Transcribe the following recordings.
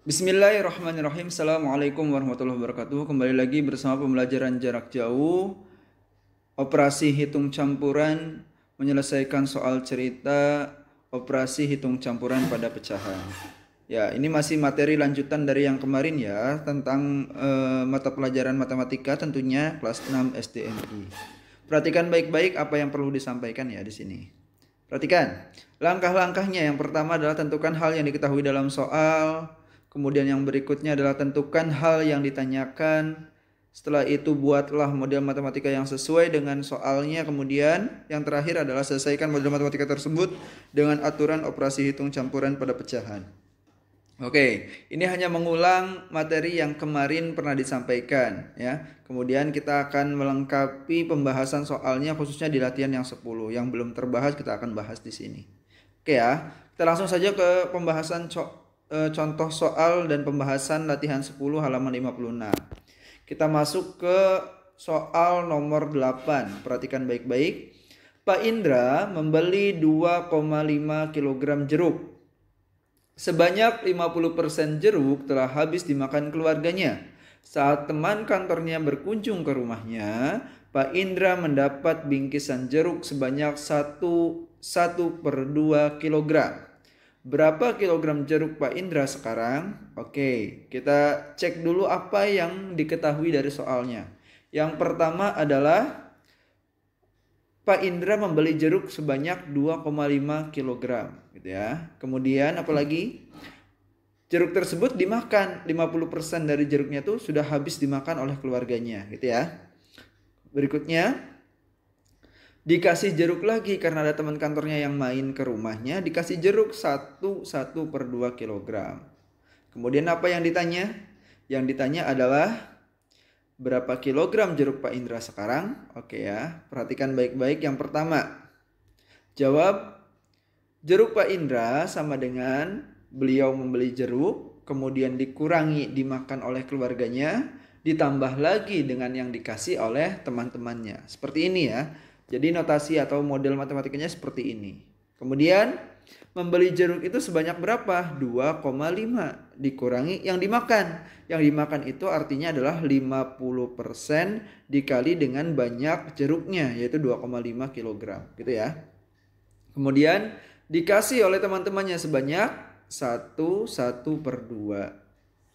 Bismillahirrahmanirrahim. Assalamualaikum warahmatullahi wabarakatuh. Kembali lagi bersama pembelajaran jarak jauh, operasi hitung campuran, menyelesaikan soal cerita, operasi hitung campuran pada pecahan. Ya, ini masih materi lanjutan dari yang kemarin ya, tentang mata pelajaran matematika tentunya kelas 6 SDMI. Perhatikan baik-baik apa yang perlu disampaikan ya di sini. Perhatikan, langkah-langkahnya yang pertama adalah tentukan hal yang diketahui dalam soal. Kemudian yang berikutnya adalah tentukan hal yang ditanyakan. Setelah itu buatlah model matematika yang sesuai dengan soalnya. Kemudian yang terakhir adalah selesaikan model matematika tersebut dengan aturan operasi hitung campuran pada pecahan. Oke, ini hanya mengulang materi yang kemarin pernah disampaikan ya. Kemudian kita akan melengkapi pembahasan soalnya khususnya di latihan yang 10. Yang belum terbahas kita akan bahas di sini. Oke ya. Kita langsung saja ke pembahasan contoh soal dan pembahasan latihan 10 halaman 56. Kita masuk ke soal nomor 8. Perhatikan baik-baik. Pak Indra membeli 2,5 kg jeruk. Sebanyak 50% jeruk telah habis dimakan keluarganya. Saat teman kantornya berkunjung ke rumahnya, Pak Indra mendapat bingkisan jeruk sebanyak 1/2 kilogram. Berapa kilogram jeruk Pak Indra sekarang? Oke, kita cek dulu apa yang diketahui dari soalnya. Yang pertama adalah Pak Indra membeli jeruk sebanyak 2,5 kg gitu ya. Kemudian apalagi? Jeruk tersebut dimakan, 50% dari jeruknya tuh sudah habis dimakan oleh keluarganya gitu ya. Berikutnya dikasih jeruk lagi karena ada teman kantornya yang main ke rumahnya, dikasih jeruk 1/2 kg. Kemudian apa yang ditanya? Yang ditanya adalah berapa kilogram jeruk Pak Indra sekarang? Oke ya, perhatikan baik-baik. Yang pertama, jawab jeruk Pak Indra sama dengan beliau membeli jeruk, kemudian dikurangi dimakan oleh keluarganya, ditambah lagi dengan yang dikasih oleh teman-temannya. Seperti ini ya. Jadi notasi atau model matematikanya seperti ini. Kemudian membeli jeruk itu sebanyak berapa? 2,5 dikurangi yang dimakan. Yang dimakan itu artinya adalah 50% dikali dengan banyak jeruknya, yaitu 2,5 kg gitu ya. Kemudian dikasih oleh teman-temannya sebanyak 1/2.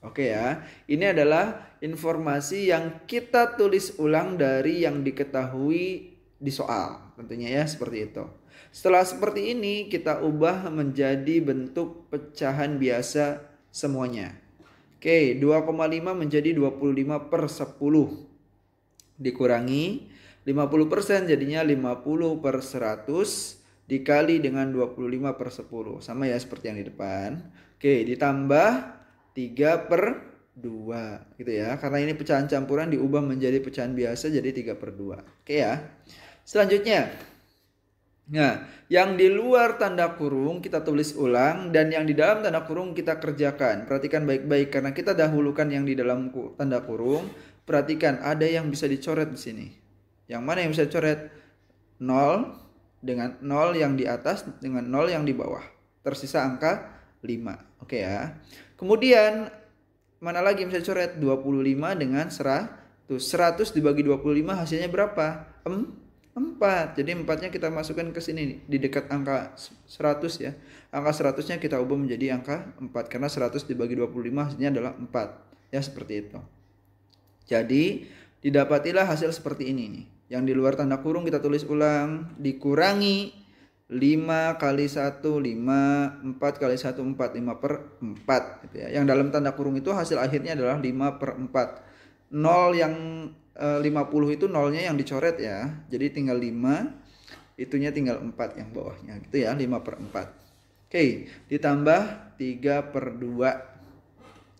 Oke ya, ini adalah informasi yang kita tulis ulang dari yang diketahui di soal. Tentunya ya seperti itu. Setelah seperti ini kita ubah menjadi bentuk pecahan biasa semuanya. Oke, 2,5 menjadi 25/10. Dikurangi 50% jadinya 50/100 dikali dengan 25/10. Sama ya seperti yang di depan. Oke, ditambah 3/2 gitu ya. Karena ini pecahan campuran diubah menjadi pecahan biasa jadi 3/2. Oke ya. Selanjutnya, nah, yang di luar tanda kurung kita tulis ulang dan yang di dalam tanda kurung kita kerjakan. Perhatikan baik-baik karena kita dahulukan yang di dalam tanda kurung. Perhatikan ada yang bisa dicoret di sini. Yang mana yang bisa dicoret? 0 dengan 0 yang di atas dengan 0 yang di bawah. Tersisa angka 5. Oke ya. Kemudian mana lagi yang bisa dicoret? 25 dengan 100. 100 dibagi 25 hasilnya berapa? 4. Jadi 4-nya kita masukkan ke sini di dekat angka 100 ya. Angka 100-nya kita ubah menjadi angka 4 karena 100 dibagi 25 hasilnya adalah 4. Ya seperti itu. Jadi didapatilah hasil seperti ini nih. Yang di luar tanda kurung kita tulis ulang, dikurangi 5 kali 1 5, 4 kali 1 4, 5/4 gitu ya. Yang dalam tanda kurung itu hasil akhirnya adalah 5/4. 0 yang 50 itu nolnya yang dicoret ya. Jadi tinggal 5, itunya tinggal 4 yang bawahnya gitu ya, 5/4. Oke, ditambah 3/2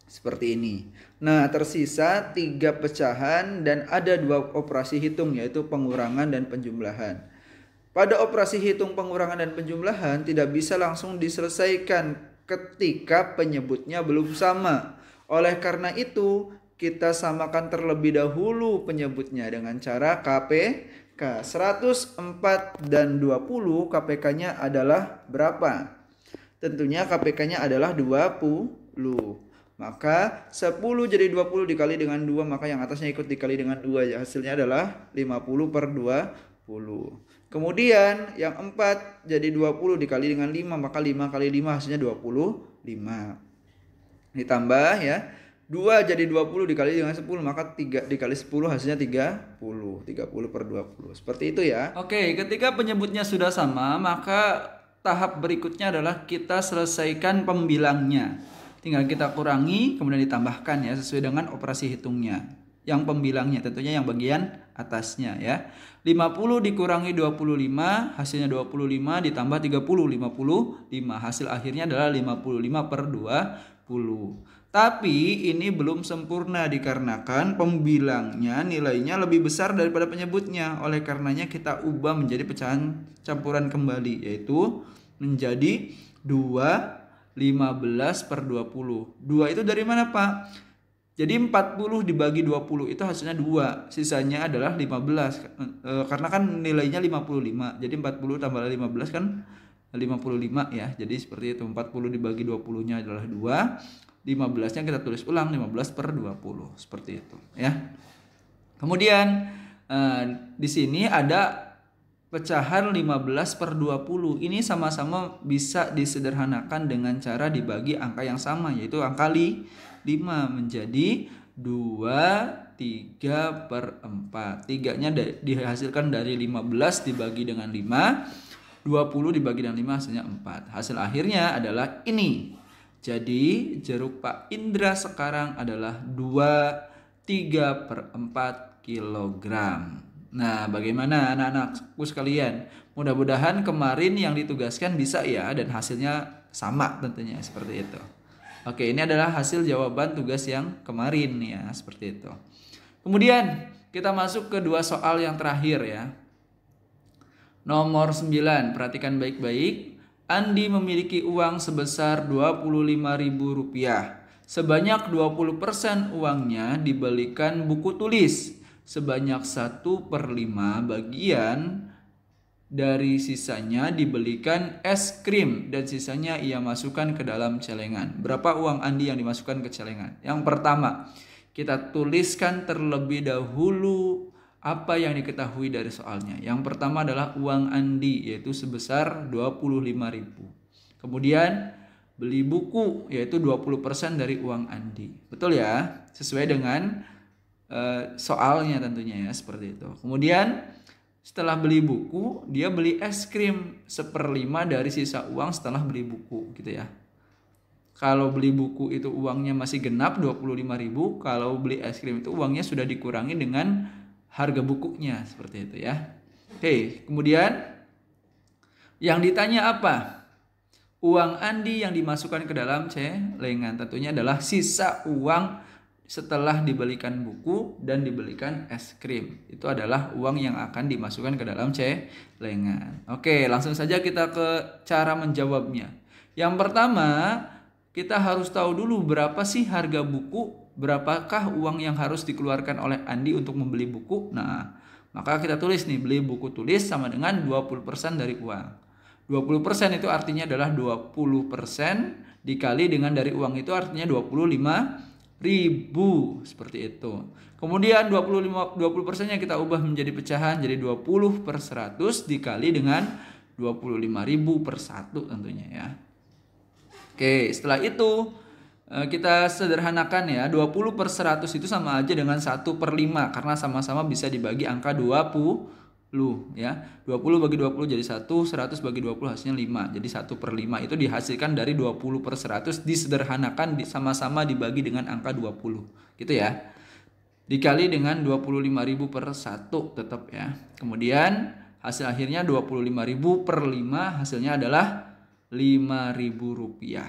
seperti ini. Nah, tersisa 3 pecahan dan ada 2 operasi hitung yaitu pengurangan dan penjumlahan. Pada operasi hitung pengurangan dan penjumlahan tidak bisa langsung diselesaikan ketika penyebutnya belum sama. Oleh karena itu, kita samakan terlebih dahulu penyebutnya dengan cara KPK. 104 dan 20 KPK-nya adalah berapa? Tentunya KPK-nya adalah 20. Maka 10 jadi 20 dikali dengan 2, maka yang atasnya ikut dikali dengan 2 ya. Hasilnya adalah 50 per 20. Kemudian yang 4 jadi 20 dikali dengan 5, maka 5 kali 5 hasilnya 25. Ditambah ya. 2 jadi 20 dikali dengan 10, maka 3 dikali 10 hasilnya 30. 30 per 20. Seperti itu ya. Oke, ketika penyebutnya sudah sama, maka tahap berikutnya adalah kita selesaikan pembilangnya. Tinggal kita kurangi, kemudian ditambahkan ya, sesuai dengan operasi hitungnya. Yang pembilangnya tentunya yang bagian atasnya ya. 50 dikurangi 25, hasilnya 25 ditambah 30, 55. Hasil akhirnya adalah 55 per 20. Tapi ini belum sempurna dikarenakan pembilangnya nilainya lebih besar daripada penyebutnya. Oleh karenanya kita ubah menjadi pecahan campuran kembali, yaitu menjadi 2 15 per 20. 2 itu dari mana Pak? Jadi 40 dibagi 20 itu hasilnya 2. Sisanya adalah 15. Karena kan nilainya 55. Jadi 40 tambah 15 kan 55 ya. Jadi seperti itu. 40 dibagi 20-nya adalah 2. 15-nya kita tulis ulang 15 per 20. Seperti itu ya. Kemudian di sini ada pecahan 15 per 20. Ini sama-sama bisa disederhanakan dengan cara dibagi angka yang sama, yaitu angka 5 menjadi 2, 3 per 4. 3-nya dihasilkan dari 15 dibagi dengan 5. 20 dibagi dengan 5 hasilnya 4. Hasil akhirnya adalah ini. Jadi jeruk Pak Indra sekarang adalah 3 per 4 kilogram. Nah, bagaimana anak-anakku sekalian? Mudah-mudahan kemarin yang ditugaskan bisa ya, dan hasilnya sama tentunya seperti itu. Oke, ini adalah hasil jawaban tugas yang kemarin ya, seperti itu. Kemudian kita masuk ke 2 soal yang terakhir ya. Nomor 9, perhatikan baik-baik. Andi memiliki uang sebesar Rp25.000. Sebanyak 20% uangnya dibelikan buku tulis. Sebanyak 1/5 bagian dari sisanya dibelikan es krim dan sisanya ia masukkan ke dalam celengan. Berapa uang Andi yang dimasukkan ke celengan? Yang pertama, kita tuliskan terlebih dahulu apa yang diketahui dari soalnya. Yang pertama adalah uang Andi, yaitu sebesar 25.000. Kemudian beli buku, yaitu 20% dari uang Andi. Betul ya? Sesuai dengan soalnya tentunya ya, seperti itu. Kemudian setelah beli buku, dia beli es krim 1/5 dari sisa uang setelah beli buku gitu ya. Kalau beli buku itu uangnya masih genap 25.000, kalau beli es krim itu uangnya sudah dikurangi dengan harga bukunya, seperti itu ya. Oke, kemudian yang ditanya apa? Uang Andi yang dimasukkan ke dalam celengan tentunya adalah sisa uang setelah dibelikan buku dan dibelikan es krim. Itu adalah uang yang akan dimasukkan ke dalam celengan. Oke, langsung saja kita ke cara menjawabnya. Yang pertama, kita harus tahu dulu berapa sih harga buku, berapakah uang yang harus dikeluarkan oleh Andi untuk membeli buku. Nah, maka kita tulis nih, beli buku tulis sama dengan 20% dari uang. 20% itu artinya adalah 20% dikali dengan dari uang itu artinya 25.000, seperti itu. Kemudian 20%-nya kita ubah menjadi pecahan, jadi 20 per 100 dikali dengan 25.000 per 1 tentunya ya. Oke, setelah itu kita sederhanakan ya, 20 per 100 itu sama aja dengan 1/5 karena sama-sama bisa dibagi angka 20 ya. 20 bagi 20 jadi 1, 100 bagi 20 hasilnya 5. Jadi 1/5 itu dihasilkan dari 20 per 100 disederhanakan sama-sama dibagi dengan angka 20 gitu ya. Dikali dengan 25.000 per 1 tetap ya. Kemudian hasil akhirnya 25.000 per 5 hasilnya adalah Rp5.000.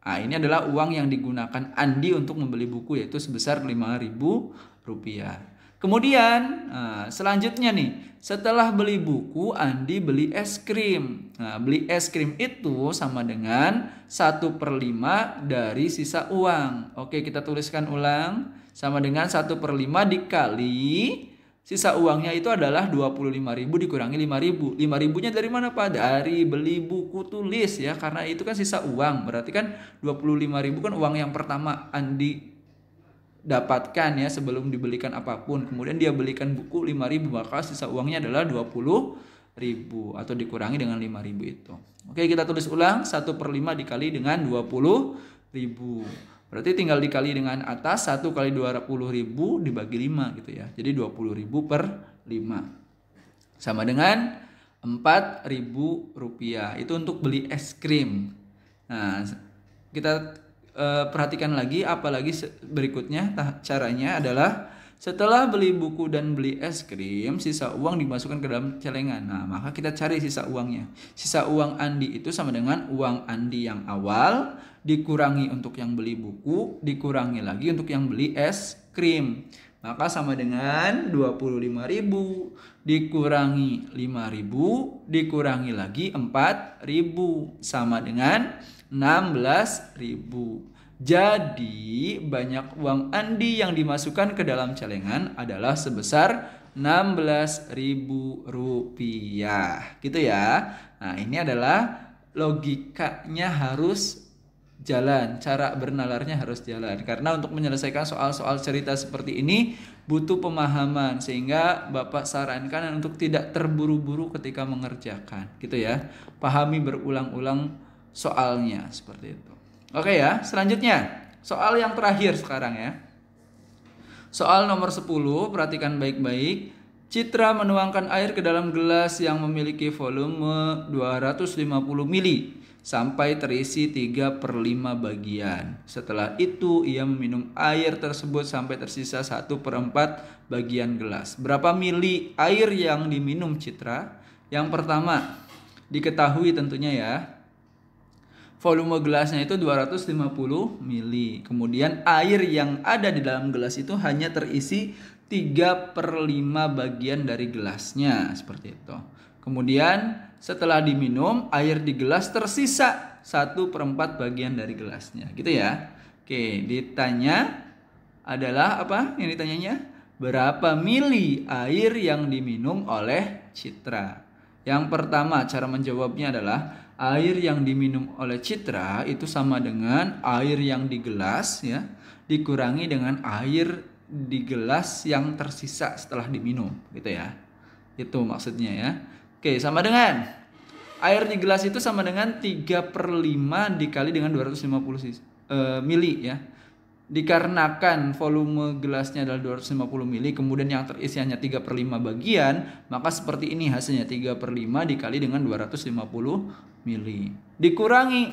Nah, ini adalah uang yang digunakan Andi untuk membeli buku, yaitu sebesar Rp5.000. Kemudian selanjutnya nih, setelah beli buku Andi beli es krim. Nah, beli es krim itu sama dengan 1/5 dari sisa uang. Oke, kita tuliskan ulang, sama dengan 1/5 dikali Sisa uangnya itu adalah 25.000 dikurangi 5.000. 5.000-nya dari mana, Pak? Dari beli buku tulis ya, karena itu kan sisa uang. Berarti kan 25.000 kan uang yang pertama Andi dapatkan ya sebelum dibelikan apapun. Kemudian dia belikan buku 5.000, maka sisa uangnya adalah 20.000 atau dikurangi dengan 5.000 itu. Oke, kita tulis ulang. 1/5 dikali dengan 20.000. Berarti tinggal dikali dengan atas, 1 kali 20.000 dibagi 5 gitu ya. Jadi 20.000 per 5. Sama dengan 4.000 rupiah. Itu untuk beli es krim. Nah, kita perhatikan lagi, apalagi berikutnya caranya adalah setelah beli buku dan beli es krim, sisa uang dimasukkan ke dalam celengan. Nah, maka kita cari sisa uangnya. Sisa uang Andi itu sama dengan uang Andi yang awal dikurangi untuk yang beli buku, dikurangi lagi untuk yang beli es krim. Maka sama dengan 25.000 dikurangi 5.000 dikurangi lagi 4.000 sama dengan 16.000. Jadi banyak uang Andi yang dimasukkan ke dalam celengan adalah sebesar 16.000 rupiah. Gitu ya. Nah, ini adalah logikanya harus jalan, cara bernalarnya harus jalan. Karena untuk menyelesaikan soal-soal cerita seperti ini butuh pemahaman, sehingga Bapak sarankan untuk tidak terburu-buru ketika mengerjakan, gitu ya. Pahami berulang-ulang soalnya seperti itu. Oke ya, selanjutnya soal yang terakhir sekarang ya. Soal nomor 10, perhatikan baik-baik. Citra menuangkan air ke dalam gelas yang memiliki volume 250 mili sampai terisi 3/5 bagian. Setelah itu ia meminum air tersebut sampai tersisa 1/4 bagian gelas. Berapa mili air yang diminum Citra? Yang pertama, diketahui tentunya ya, volume gelasnya itu 250 mili. Kemudian air yang ada di dalam gelas itu hanya terisi 3/5 bagian dari gelasnya, seperti itu. Kemudian setelah diminum, air di gelas tersisa 1/4 bagian dari gelasnya, gitu ya. Oke, ditanya adalah apa? Yang ditanyanya berapa mili air yang diminum oleh Citra. Yang pertama, cara menjawabnya adalah air yang diminum oleh Citra itu sama dengan air yang di gelas ya, dikurangi dengan air di gelas yang tersisa setelah diminum, gitu ya. Itu maksudnya ya. Oke, sama dengan air di gelas itu sama dengan 3/5 dikali dengan 250 mili ya. Dikarenakan volume gelasnya adalah 250 mili, kemudian yang terisi hanya 3/5 bagian, maka seperti ini hasilnya 3/5 dikali dengan 250 mili. Dikurangi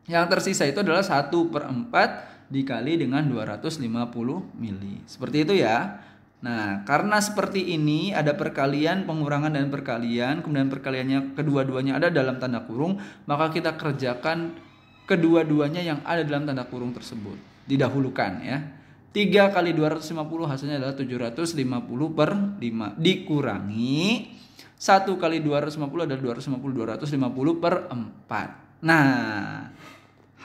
yang tersisa itu adalah 1/4 dikali dengan 250 mili. Seperti itu ya. Nah, karena seperti ini ada perkalian, pengurangan dan perkalian, kemudian perkaliannya kedua-duanya ada dalam tanda kurung, maka kita kerjakan kedua-duanya yang ada dalam tanda kurung tersebut. Didahulukan ya. 3 kali 250 hasilnya adalah 750/5 dikurangi 1 kali 250 adalah 250/4. Nah,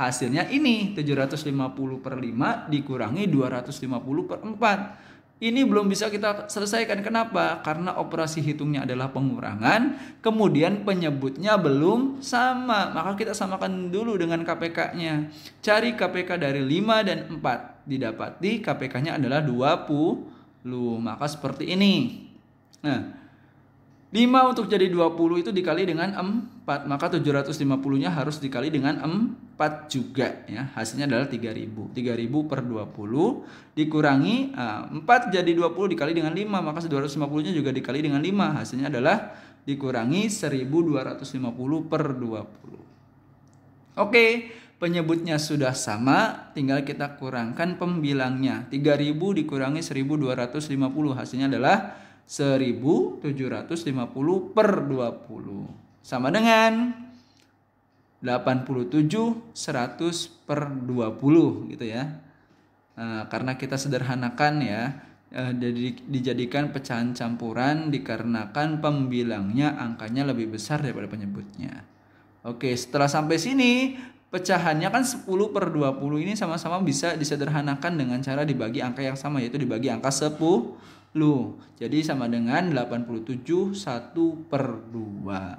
hasilnya ini 750/5 dikurangi 250/4. Ini belum bisa kita selesaikan. Kenapa? Karena operasi hitungnya adalah pengurangan, kemudian penyebutnya belum sama. Maka kita samakan dulu dengan KPK-nya. Cari KPK dari 5 dan 4. Didapati KPK-nya adalah 20. Maka seperti ini. Nah, 5 untuk jadi 20 itu dikali dengan 4. Maka 750-nya harus dikali dengan 4 juga ya. Hasilnya adalah 3.000. 3.000/20 dikurangi 4 jadi 20 dikali dengan 5. Maka 250-nya juga dikali dengan 5. Hasilnya adalah dikurangi 1.250/20. Oke, penyebutnya sudah sama, tinggal kita kurangkan pembilangnya. 3.000 dikurangi 1.250, hasilnya adalah 1.750/20 sama dengan 87/100/20 gitu ya. Karena kita sederhanakan ya, dijadikan pecahan campuran dikarenakan pembilangnya angkanya lebih besar daripada penyebutnya. Oke, setelah sampai sini pecahannya kan 10/20 ini sama-sama bisa disederhanakan dengan cara dibagi angka yang sama, yaitu dibagi angka 10. Jadi sama dengan 87 1/2.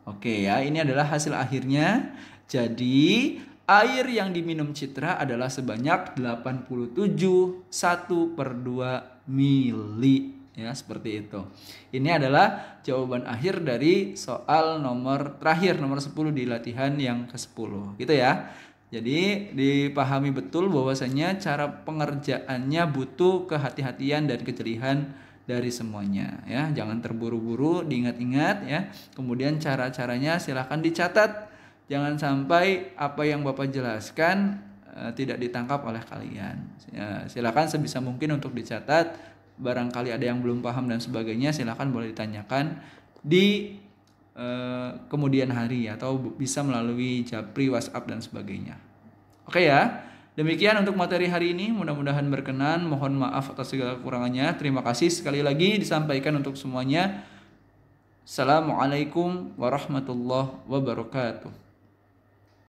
Oke ya, ini adalah hasil akhirnya. Jadi air yang diminum Citra adalah sebanyak 87 1/2 mili. Ya, seperti itu. Ini adalah jawaban akhir dari soal nomor terakhir, nomor 10 di latihan yang ke-10. Gitu ya. Jadi dipahami betul bahwasanya cara pengerjaannya butuh kehati-hatian dan kejelihan dari semuanya ya. Jangan terburu-buru, diingat-ingat ya. Kemudian cara-caranya silahkan dicatat. Jangan sampai apa yang Bapak jelaskan tidak ditangkap oleh kalian. Ya, silakan sebisa mungkin untuk dicatat. Barangkali ada yang belum paham dan sebagainya, silakan boleh ditanyakan di kemudian hari atau bisa melalui Japri, WhatsApp dan sebagainya. Oke ya. Demikian untuk materi hari ini, mudah-mudahan berkenan. Mohon maaf atas segala kekurangannya. Terima kasih sekali lagi disampaikan untuk semuanya. Assalamualaikum warahmatullahi wabarakatuh.